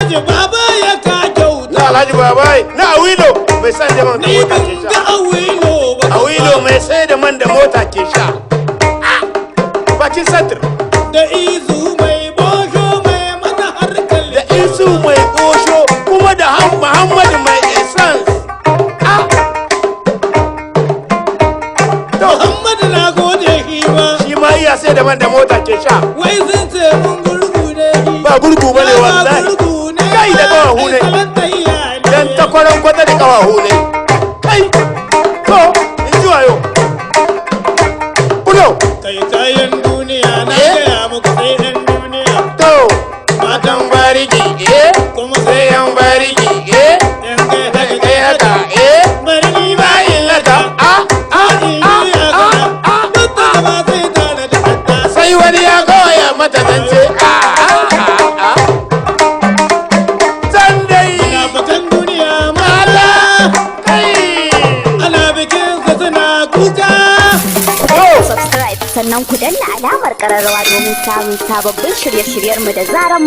Alhaji baba ya ka kyauta. Na Alhaji babai na Awilo mai sai da man da Ni mota ban ke ga sha. Awilo ba. Awilo mai sai da man da mota ke sha. Bakin satir. Da izu mai bosho mai mana harkar. Da isu mai kosho kuma da Muhammadu mai essence. Muhammadu na gode shi ma. Shi ma iya sai da man da mota ke sha. Wai sun ce mun gurgu ne shi. Ba gurgu bane wallahi. Kai da kawahu ne. Dan takwaran kwata da kawahu ne. Kai. To, in ji wayo. Ulo. Kai kayan duniya na gaya muku sai yan duniya. To, matan bariki, Kuma sai yan bariki, yan kai haka kai haka, bari ni ba bayin laka, sai wani ya koya mata zance, zan dai, Bakan duniya mata, kai. ana bikin su suna kuka. Subscribe sannan ku danna alamar ƙararrawa domin samun sababbin shirye-shiryenmu da zaran